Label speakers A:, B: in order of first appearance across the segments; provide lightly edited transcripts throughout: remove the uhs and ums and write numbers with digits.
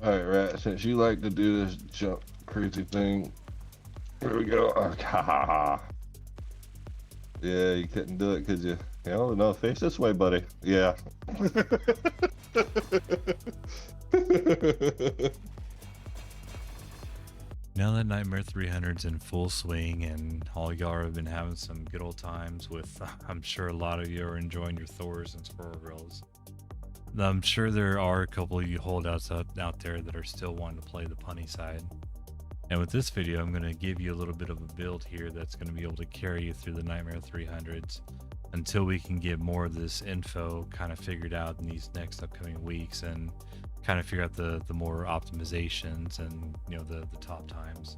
A: All right, Rat. Since you like to do this jump crazy thing, here we go. Yeah, you couldn't do it, could you? Oh no, face this way, buddy. Yeah.
B: Now that Nightmare 300's in full swing and all y'all have been having some good old times with, I'm sure a lot of you are enjoying your Thors and Squirrel Girls. I'm sure there are a couple of you holdouts out there that are still wanting to play the punny side. And with this video, I'm going to give you a little bit of a build here that's going to be able to carry you through the Nightmare 300s until we can get more of this info kind of figured out in these next upcoming weeks and kind of figure out the more optimizations and the top times.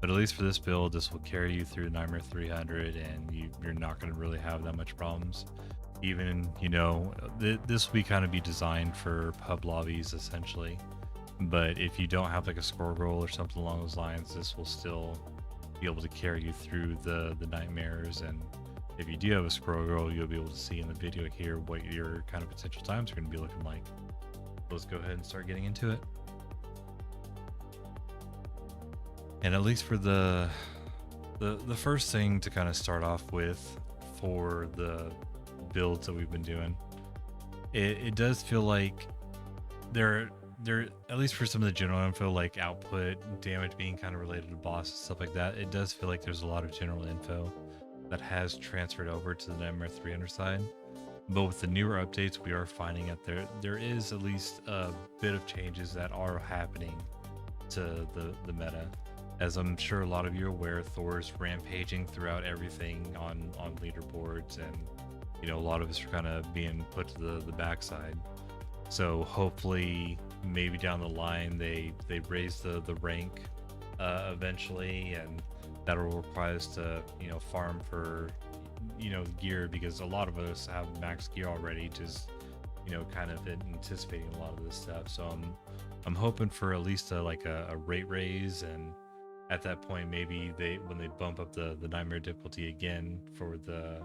B: But at least for this build, this will carry you through Nightmare 300 and you're not going to really have that much problems. Even this will kind of be designed for pub lobbies essentially, but if you don't have like a Squirrel Girl or something along those lines, this will still be able to carry you through the nightmares. And if you do have a Squirrel Girl, you'll be able to see in the video here what your kind of potential times are going to be looking like. Let's go ahead and start getting into it. And at least for the first thing to kind of start off with for the builds that we've been doing, it does feel like there at least for some of the general info, like output damage being kind of related to boss and stuff like that, it does feel like there's a lot of general info that has transferred over to the Nightmare 300 side. But with the newer updates, we are finding that there is at least a bit of changes that are happening to the meta. As I'm sure a lot of you are aware, Thor's rampaging throughout everything on leaderboards, and a lot of us are kind of being put to the backside. So hopefully, maybe down the line, they raise the rank eventually, and that'll require us to farm for gear, because a lot of us have max gear already, just kind of anticipating a lot of this stuff. So I'm hoping for at least a rate raise, and at that point maybe when they bump up the nightmare difficulty again for the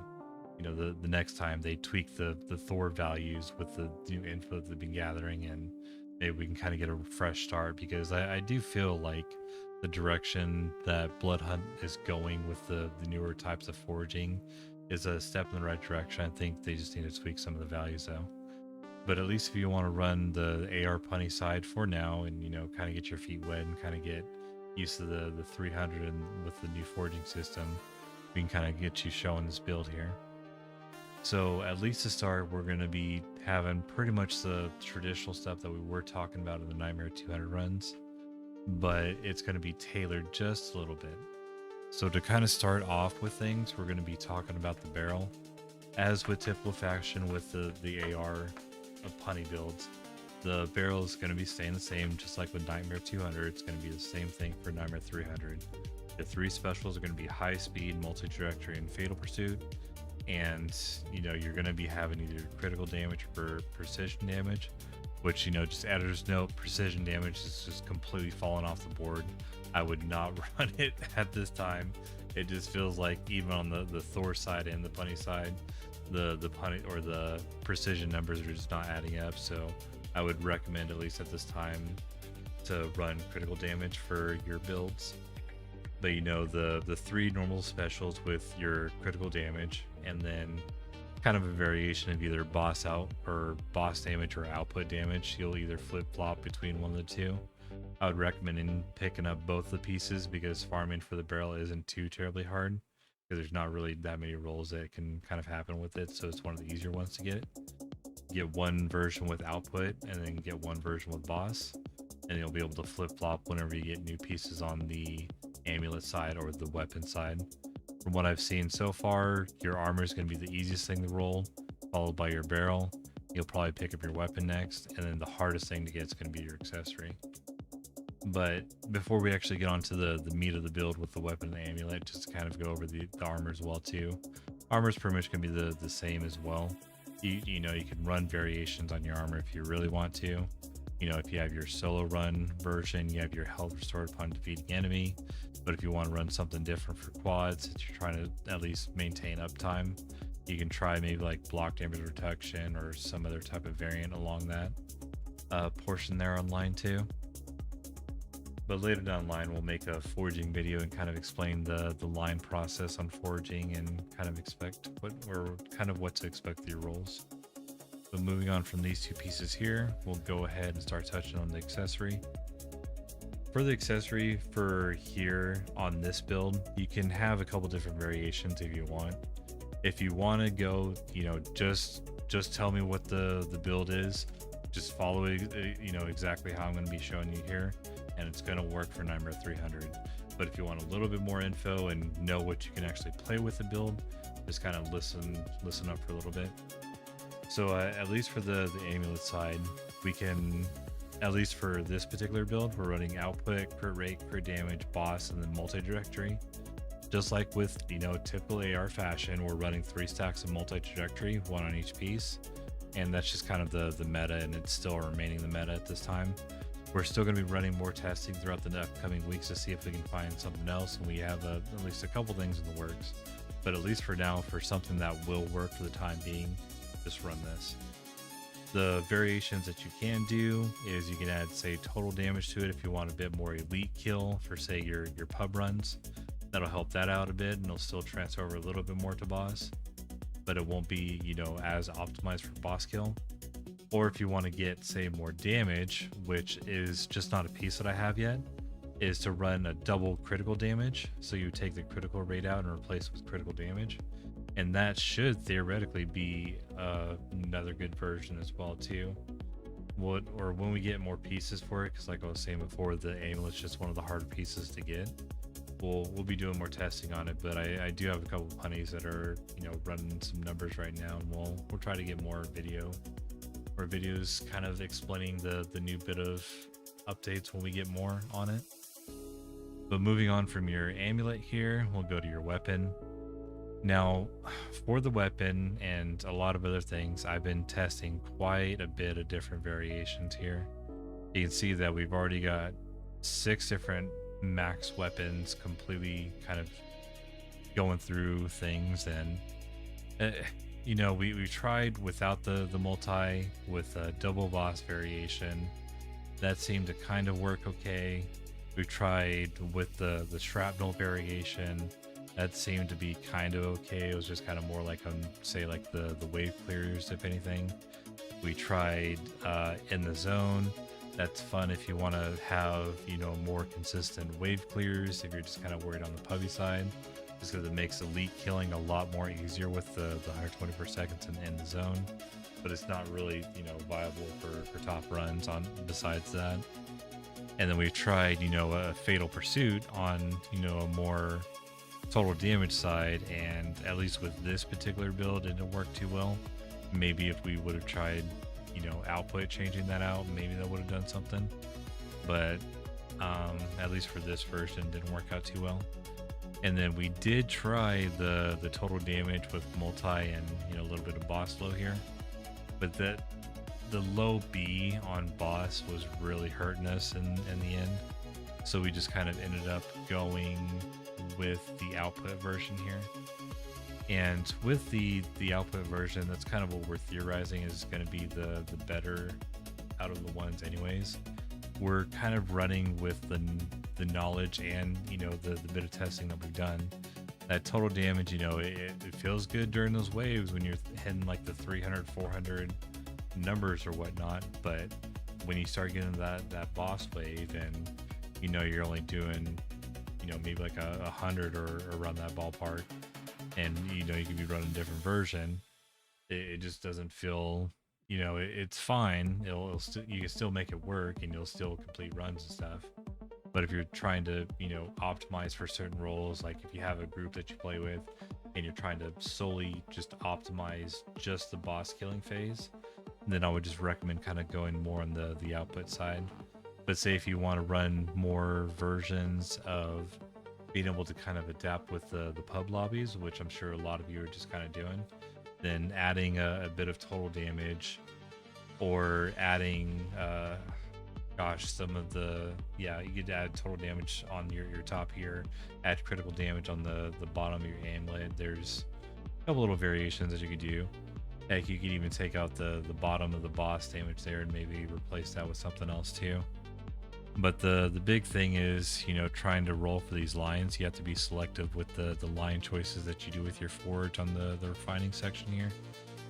B: next time, they tweak the Thor values with the new info that they've been gathering, and maybe we can kind of get a fresh start, because I do feel like the direction that Bloodhunt is going with the newer types of foraging is a step in the right direction. I think they just need to tweak some of the values though. But at least if you want to run the AR punny side for now and kind of get your feet wet and kind of get used to the 300 and with the new foraging system, we can kind of get you showing this build here. So at least to start, we're going to be having pretty much the traditional stuff that we were talking about in the Nightmare 200 runs, but it's going to be tailored just a little bit. So to kind of start off with things, we're going to be talking about the barrel. As with typical faction with the AR of punny builds, the barrel is going to be staying the same, just like with Nightmare 200. It's going to be the same thing for Nightmare 300. The three specials are going to be High Speed, Multi-Trajectory, and Fatal Pursuit. And you're going to be having either critical damage or precision damage, which just editor's note, precision damage is just completely falling off the board. I would not run it at this time. It just feels like even on the Thor side and the punny side, the punny or the precision numbers are just not adding up. So I would recommend, at least at this time, to run critical damage for your builds. But the three normal specials with your critical damage, and then kind of a variation of either boss out or boss damage or output damage. You'll either flip-flop between one of the two. I would recommend picking up both the pieces, because farming for the barrel isn't too terribly hard, because there's not really that many rolls that can kind of happen with it. So it's one of the easier ones to get. Get one version with output and then get one version with boss, and you'll be able to flip-flop whenever you get new pieces on the amulet side or the weapon side. From what I've seen so far, your armor is going to be the easiest thing to roll, followed by your barrel. You'll probably pick up your weapon next, and then the hardest thing to get is going to be your accessory. But before we actually get on to the meat of the build with the weapon and the amulet, just to kind of go over the armor as well too. Armor is pretty much going to be the same as well. You can run variations on your armor if you really want to. If you have your solo run version, you have your health restored upon defeating enemy. But if you want to run something different for quads, since you're trying to at least maintain uptime, you can try maybe like block damage reduction or some other type of variant along that portion there online too. But later down the line, we'll make a forging video and kind of explain the line process on forging and kind of expect what to expect with your rolls. But moving on from these two pieces here, we'll go ahead and start touching on the accessory. For the accessory for here on this build, you can have a couple different variations if you want. If you want to go, just tell me what the build is. Just follow it, exactly how I'm going to be showing you here, and it's going to work for Nightmare 300. But if you want a little bit more info and know what you can actually play with the build, just kind of listen up for a little bit. So at least for the amulet side, we can, at least for this particular build, we're running output, crit rate, crit damage, boss, and then multi-trajectory. Just like with, typical AR fashion, we're running 3 stacks of multi-trajectory, 1 on each piece. And that's just kind of the meta, and it's still remaining the meta at this time. We're still going to be running more testing throughout the upcoming weeks to see if we can find something else, and we have at least a couple things in the works. But at least for now, for something that will work for the time being, just run this. The variations that you can do is you can add, say, total damage to it if you want a bit more elite kill for, say, your pub runs. That'll help that out a bit, and it'll still transfer over a little bit more to boss, but it won't be, as optimized for boss kill. Or if you want to get, say, more damage, which is just not a piece that I have yet, is to run a double critical damage. So you take the critical rate out and replace it with critical damage. And that should theoretically be another good version as well too. Or when we get more pieces for it, because like I was saying before, the amulet's just one of the harder pieces to get. We'll be doing more testing on it, but I do have a couple of honeys that are running some numbers right now, and we'll try to get more videos kind of explaining the new bit of updates when we get more on it. But moving on from your amulet here, we'll go to your weapon. Now, for the weapon and a lot of other things, I've been testing quite a bit of different variations here. You can see that we've already got 6 different max weapons completely kind of going through things, and we tried without the multi with a double boss variation. That seemed to kind of work okay. We tried with the shrapnel variation. That seemed to be kind of okay. It was just kind of more like say like the wave clears, if anything. We tried in the zone. That's fun if you want to have more consistent wave clears, if you're just kind of worried on the pubby side, just because it makes elite killing a lot more easier with the 120 per second in the zone. But it's not really viable for top runs on besides that. And then we've tried a fatal pursuit on a more total damage side, and at least with this particular build it didn't work too well. Maybe if we would have tried output, changing that out, maybe that would have done something, but at least for this version didn't work out too well. And then we did try the total damage with multi and a little bit of boss low here, but the low B on boss was really hurting us in the end, so we just kind of ended up going with the output version here. And with the output version, that's kind of what we're theorizing is going to be the better out of the ones anyways. We're kind of running with the knowledge and the bit of testing that we've done. That total damage, it feels good during those waves when you're hitting like the 300 400 numbers or whatnot, but when you start getting that boss wave and you're only doing maybe like 100 or around that ballpark, and you could be running a different version, it just doesn't feel it's fine. You can still make it work and you'll still complete runs and stuff. But if you're trying to optimize for certain roles, like if you have a group that you play with and you're trying to solely just optimize just the boss killing phase, then I would just recommend kind of going more on the output side. But say if you want to run more versions of being able to kind of adapt with the pub lobbies, which I'm sure a lot of you are just kind of doing, then adding a bit of total damage, or adding some of you could add total damage on your top here, add critical damage on the bottom of your amulet. There's a couple little variations that you could do. Heck, you could even take out the bottom of the boss damage there and maybe replace that with something else too. But the big thing is, you know, trying to roll for these lines, you have to be selective with the line choices that you do with your forge on the refining section here,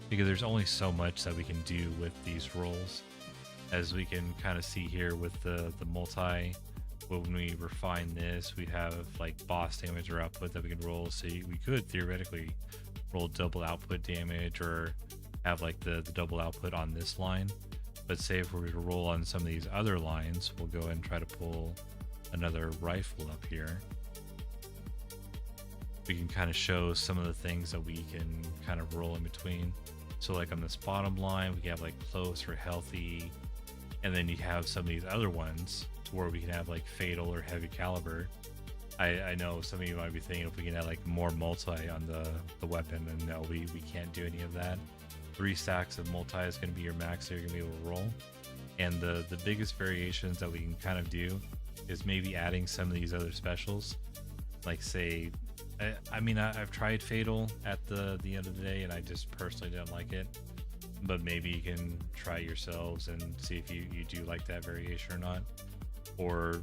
B: because there's only so much that we can do with these rolls. As we can kind of see here with the multi, when we refine this, we have like boss damage or output that we can roll. So we could theoretically roll double output damage or have like the double output on this line. But say if we were to roll on some of these other lines, we'll go ahead and try to pull another rifle up here. We can kind of show some of the things that we can kind of roll in between. So like on this bottom line, we can have like close or healthy, and then you have some of these other ones to where we can have like fatal or heavy caliber. I know some of you might be thinking if we can add like more multi on the weapon, and no, we can't do any of that. 3 stacks of multi is going to be your max that you're going to be able to roll. And the biggest variations that we can kind of do is maybe adding some of these other specials. Like say, I mean, I've tried Fatal at the end of the day, and I just personally didn't like it. But maybe you can try it yourselves and see if you do like that variation or not. Or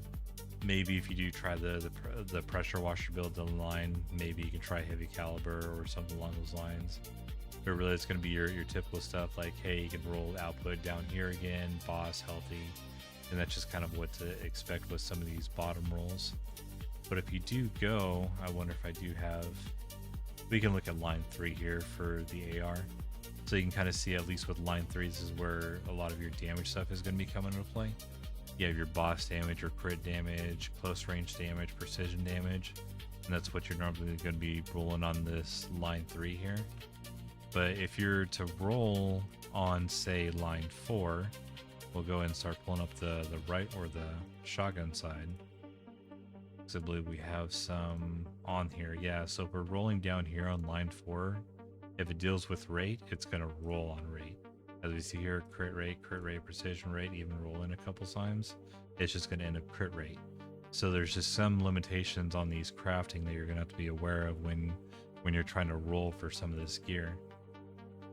B: maybe if you do try the pressure washer build down the line, maybe you can try heavy caliber or something along those lines. But really it's going to be your typical stuff like, hey, you can roll output down here again, boss, healthy, and that's just kind of what to expect with some of these bottom rolls. But if you do go, I wonder if I do have, we can look at line 3 here for the AR. So you can kind of see, at least with line 3, this is where a lot of your damage stuff is going to be coming into play. You have your boss damage or crit damage, close range damage, precision damage, and that's what you're normally going to be rolling on this line 3 here. But if you're to roll on, say, line 4, we'll go ahead and start pulling up the right or the shotgun side. So I believe we have some on here. Yeah, so if we're rolling down here on line 4, if it deals with rate, it's going to roll on rate. As we see here, crit rate, precision rate, even roll in a couple times, it's just going to end up crit rate. So there's just some limitations on these crafting that you're going to have to be aware of when you're trying to roll for some of this gear.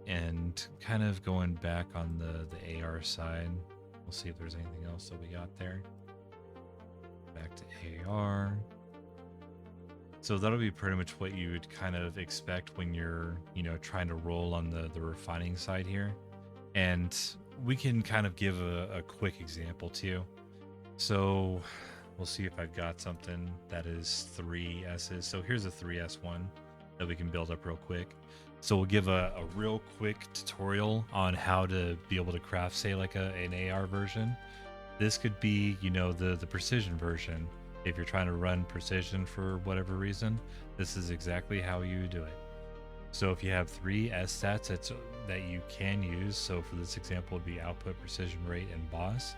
B: And kind of going back on the AR side, we'll see if there's anything else that we got there. Back to AR. So that'll be pretty much what you would kind of expect when you're, you know, trying to roll on the refining side here. And we can kind of give a quick example too. So we'll see if I've got something that is 3 S's. So here's a 3S one that we can build up real quick. So we'll give a real quick tutorial on how to be able to craft, say, like an AR version. This could be, you know, the precision version. If you're trying to run precision for whatever reason, this is exactly how you do it. So if you have 3 S stats that you can use, so for this example, it'd be output, precision rate, and boss.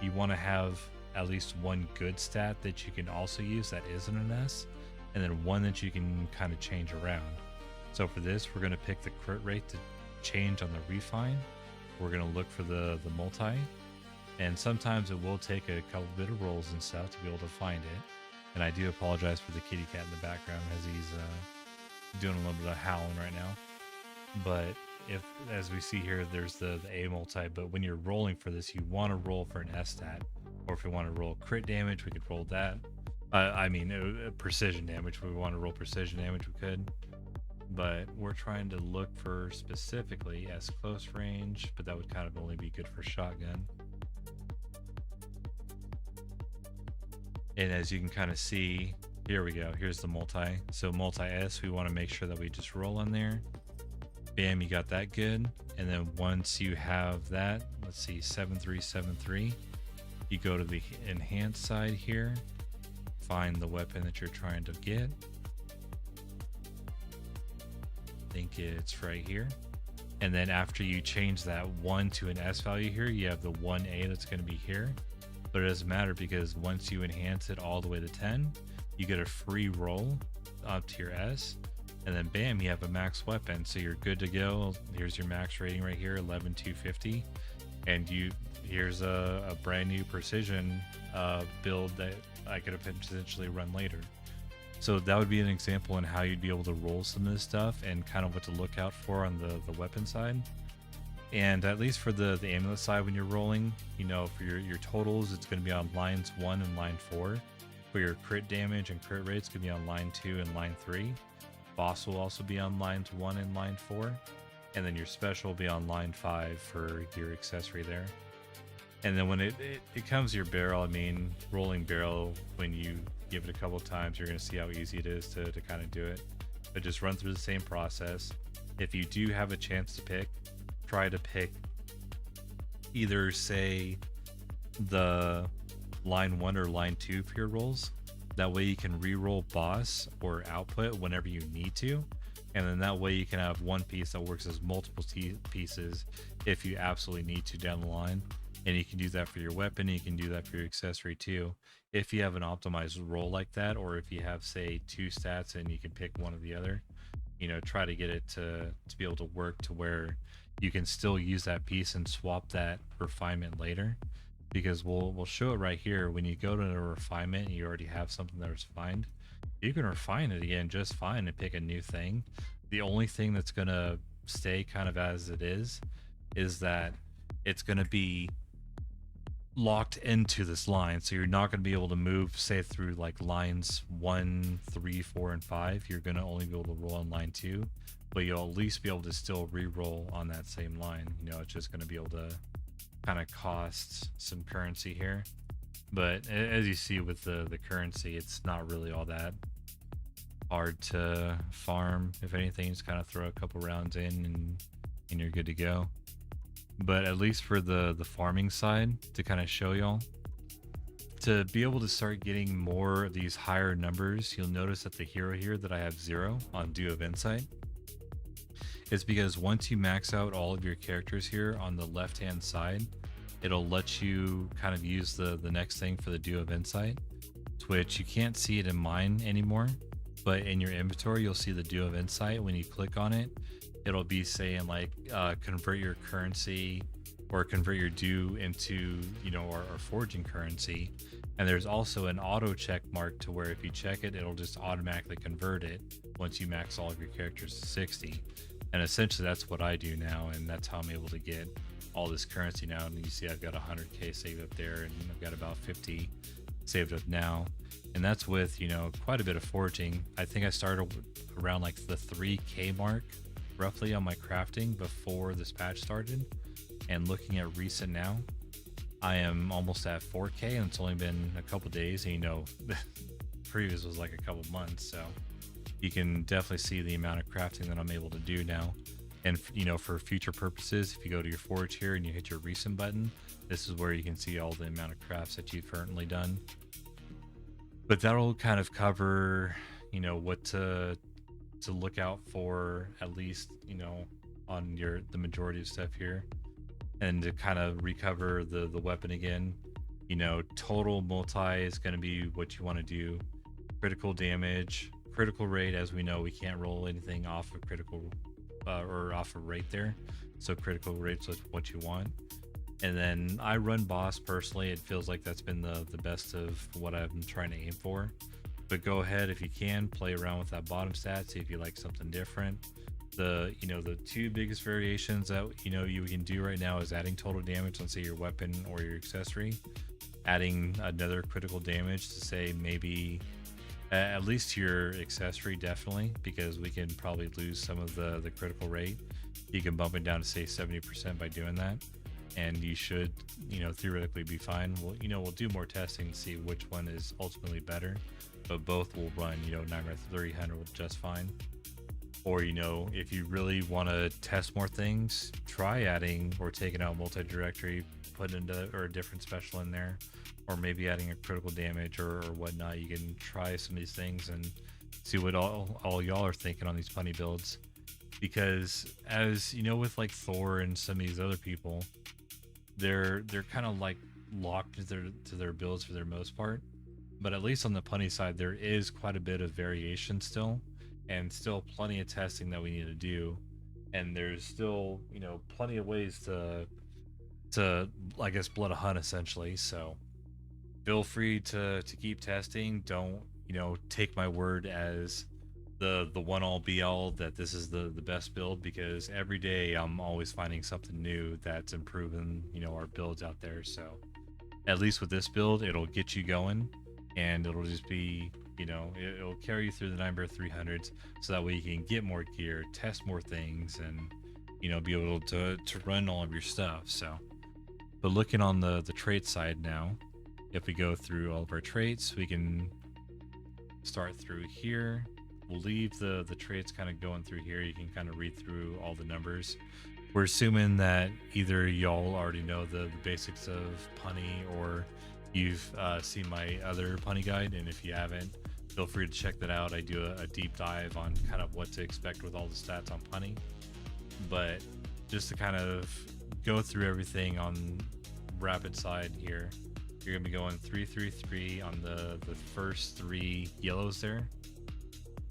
B: You want to have at least one good stat that you can also use that isn't an S, and then one that you can kind of change around. So for this, we're going to pick the crit rate to change on the refine. We're going to look for the multi, and sometimes it will take a couple bit of rolls and stuff to be able to find it. And I do apologize for the kitty cat in the background as he's doing a little bit of howling right now. But if, as we see here, there's the A multi, but when you're rolling for this, you want to roll for an S stat, or if you want to roll crit damage, we could roll that. Precision damage. If we want to roll precision damage, we could. But we're trying to look for specifically as close range, but that would kind of only be good for shotgun. And as you can kind of see, here we go. Here's the multi. So multi S, we want to make sure that we just roll on there. Bam, you got that good. And then once you have that, let's see, 7373, you go to the enhanced side here, find the weapon that you're trying to get. I think it's right here. And then after you change that 1 to an S value here, you have the 1A that's going to be here. But it doesn't matter, because once you enhance it all the way to 10, you get a free roll up to your S, and then bam, you have a max weapon. So you're good to go. Here's your max rating right here, 11,250, and here's a brand new precision build that I could have potentially run later. So that would be an example in how you'd be able to roll some of this stuff and kind of what to look out for on the weapon side. And at least for the amulet side, when you're rolling, you know, for your totals, it's going to be on lines 1 and line 4. For your crit damage and crit rates, it's going to be on line 2 and line 3. Boss will also be on lines 1 and line 4. And then your special will be on line 5 for your accessory there. And then when it comes to your barrel, I mean, rolling barrel, when you give it a couple times, you're going to see how easy it is to kind of do it. But just run through the same process. If you do have a chance to pick, try to pick either, say, the line 1 or line 2 for your rolls. That way you can re-roll boss or output whenever you need to. And then that way you can have one piece that works as multiple pieces if you absolutely need to down the line. And you can do that for your weapon, and you can do that for your accessory too. If you have an optimized roll like that, or if you have, say, 2 stats and you can pick one or the other, you know, try to get it to be able to work to where you can still use that piece and swap that refinement later. Because we'll show it right here. When you go to a refinement and you already have something that was refined, you can refine it again just fine and pick a new thing. The only thing that's gonna stay kind of as it is that it's gonna be locked into this line, so you're not going to be able to move, say, through like lines 1, 3, 4, and 5. You're going to only be able to roll on line 2, but you'll at least be able to still re-roll on that same line. You know, it's just going to be able to kind of cost some currency here, but as you see with the currency, it's not really all that hard to farm. If anything, just kind of throw a couple rounds in and you're good to go. But at least for the farming side, to kind of show y'all, to be able to start getting more of these higher numbers, you'll notice at the hero here that I have 0 on Dew of Insight. It's because once you max out all of your characters here on the left hand side, it'll let you kind of use the next thing for the Dew of Insight, which you can't see it in mine anymore, but in your inventory you'll see the Dew of Insight. When you click on it, it'll be saying like convert your currency or convert your Dew into, you know, our forging currency. And there's also an auto check mark to where if you check it, it'll just automatically convert it once you max all of your characters to 60. And essentially that's what I do now, and that's how I'm able to get all this currency now. And you see I've got 100k saved up there, and I've got about 50 saved up now. And that's with, you know, quite a bit of forging. I think I started around like the 3k mark roughly on my crafting before this patch started, and looking at recent now, I am almost at 4k, and it's only been a couple days, and you know, previous was like a couple months, so you can definitely see the amount of crafting that I'm able to do now. And you know, for future purposes, if you go to your forge here and you hit your recent button, this is where you can see all the amount of crafts that you've currently done. But that'll kind of cover, you know, what to look out for, at least, you know, on the majority of stuff here. And to kind of recover the weapon again, you know, total multi is going to be what you want to do. Critical damage, critical rate, as we know, we can't roll anything off of critical or off of rate there, so critical rate's what you want. And then I run boss personally. It feels like that's been the best of what I'm trying to aim for. But go ahead, if you can, play around with that bottom stat, see if you like something different. The 2 biggest variations that you can do right now is adding total damage on, say, your weapon or your accessory, adding another critical damage to, say, maybe at least to your accessory, definitely, because we can probably lose some of the critical rate. You can bump it down to, say, 70% by doing that, and you should, theoretically be fine. We'll do more testing to see which one is ultimately better, but both will run, Nightmare 300 just fine. Or, if you really want to test more things, try adding or taking out multi-directory, putting a different special in there, or maybe adding a critical damage or whatnot. You can try some of these things and see what all y'all are thinking on these punny builds. Because as with like Thor and some of these other people, they're kind of like locked to their builds for their most part. But at least on the punny side, there is quite a bit of variation still, and still plenty of testing that we need to do. And there's still, plenty of ways to I guess blood a hunt essentially. So feel free to keep testing. Don't, take my word as the one all be all that this is the best build, because every day I'm always finding something new that's improving, you know, our builds out there. So at least with this build, it'll get you going, and it'll just be, you know, it'll carry you through the 9 300s, so that way you can get more gear, test more things, and, you know, be able to run all of your stuff. So, but looking on the trait side now, if we go through all of our traits, we can start through here. We'll leave the traits kind of going through here. You can kind of read through all the numbers. We're assuming that either y'all already know the basics of punny, or you've seen my other punny guide, and if you haven't, feel free to check that out. I do a deep dive on kind of what to expect with all the stats on punny. But just to kind of go through everything on rapid side here, you're gonna be going 333 on the first 3 yellows there,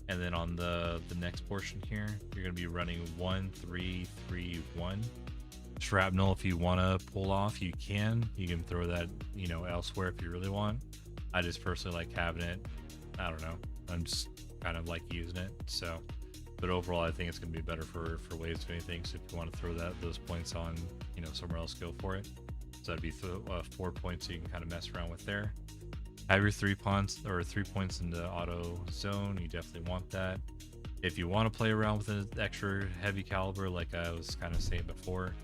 B: and then on the next portion here, you're gonna be running 1-3-3-1. Shrapnel, if you want to pull off, you can throw that, you know, elsewhere if you really want. I just personally like having it. I don't know, I'm just kind of like using it. So, but overall I think it's gonna be better for waves of anything. So if you want to throw those points on, you know, somewhere else, go for it. So that'd be 4 points, so you can kind of mess around with there. Have your 3 points in the auto zone. You definitely want that. If you want to play around with an extra heavy caliber, like I was kind of saying before,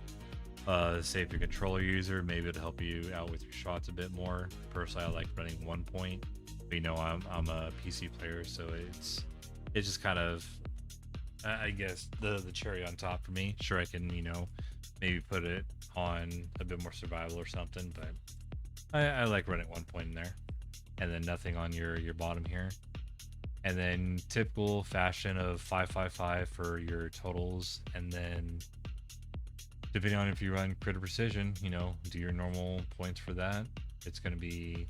B: say if you're a controller user, maybe it'll help you out with your shots a bit more. Personally, I like running 1 point, but you know, I'm a PC player, so it's just kind of, I guess, the cherry on top for me. Sure, I can, you know, maybe put it on a bit more survival or something, but I like running 1 point in there, and then nothing on your bottom here. And then typical fashion of 555 for your totals, and then depending on if you run crit or precision, you know, do your normal points for that. It's going to be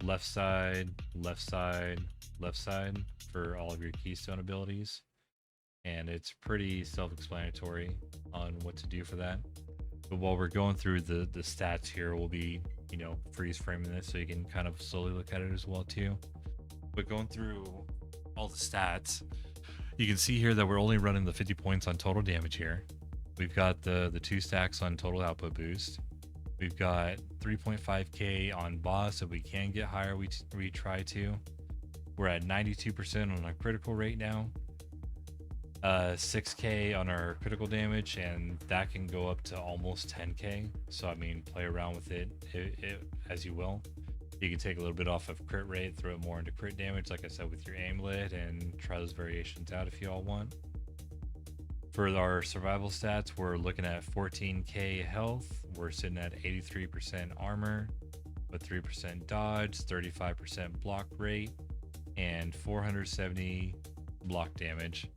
B: left side, left side, left side for all of your keystone abilities, and it's pretty self-explanatory on what to do for that. But while we're going through the stats here, we'll be, you know, freeze framing this so you can kind of slowly look at it as well too. But going through all the stats, you can see here that we're only running the 50 points on total damage here. We've got the 2 stacks on total output boost. We've got 3.5k on boss. If we can get higher, we try to. We're at 92% on our critical rate now. 6k on our critical damage, and that can go up to almost 10k. So I mean, play around with it as you will. You can take a little bit off of crit rate, throw it more into crit damage, like I said, with your aimlet, and try those variations out if you all want. For our survival stats, we're looking at 14k health. We're sitting at 83% armor with 3% dodge, 35% block rate, and 470 block damage.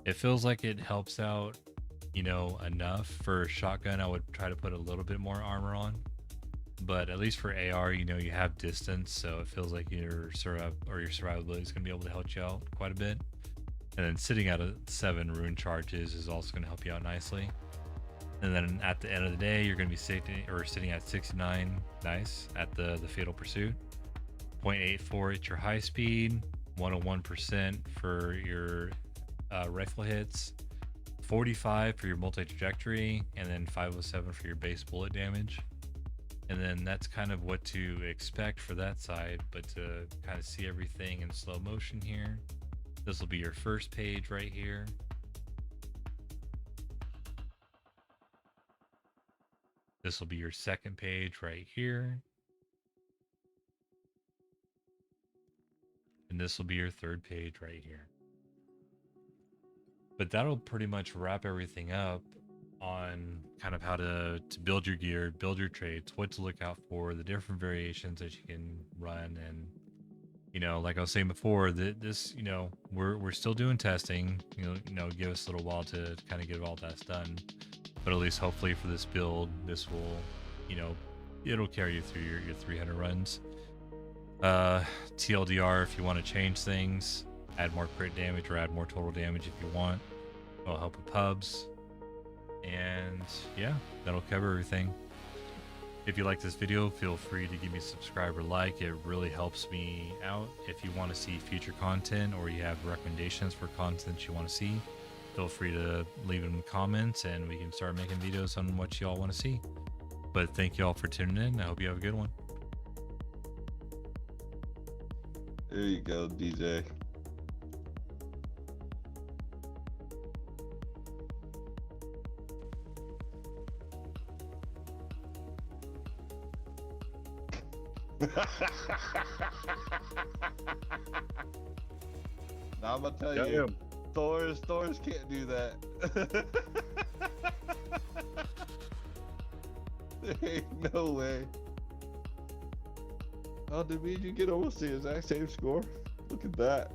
B: It feels like it helps out, you know, enough. For shotgun, I would try to put a little bit more armor on, but at least for AR, you know, you have distance, so it feels like your survivability is going to be able to help you out quite a bit. And then sitting at 7 rune charges is also going to help you out nicely. And then at the end of the day, you're going to be sitting at 69, nice, at the Fatal Pursuit. 0.84 at your high speed, 101% for your rifle hits, 45 for your multi-trajectory, and then 507 for your base bullet damage. And then that's kind of what to expect for that side, but to kind of see everything in slow motion here, this will be your first page right here. This will be your second page right here. And this will be your third page right here. But that'll pretty much wrap everything up on kind of how to build your gear, build your traits, what to look out for, the different variations that you can run. And, you know, like I was saying before, this, you know, we're still doing testing, you know, give us a little while to kind of get all that done. But at least hopefully for this build, this will, you know, it'll carry you through your 300 runs. TLDR, if you want to change things, add more crit damage or add more total damage if you want. It'll help with pubs. And yeah, that'll cover everything. If you like this video, feel free to give me a subscribe or like. It really helps me out. If you want to see future content or you have recommendations for content you want to see, feel free to leave them in the comments and we can start making videos on what y'all want to see. But thank you all for tuning in. I hope you have a good one.
A: There you go, DJ. Now I'm gonna tell you, Thors can't do that. There ain't no way. Oh, did you get almost the exact same score? Look at that.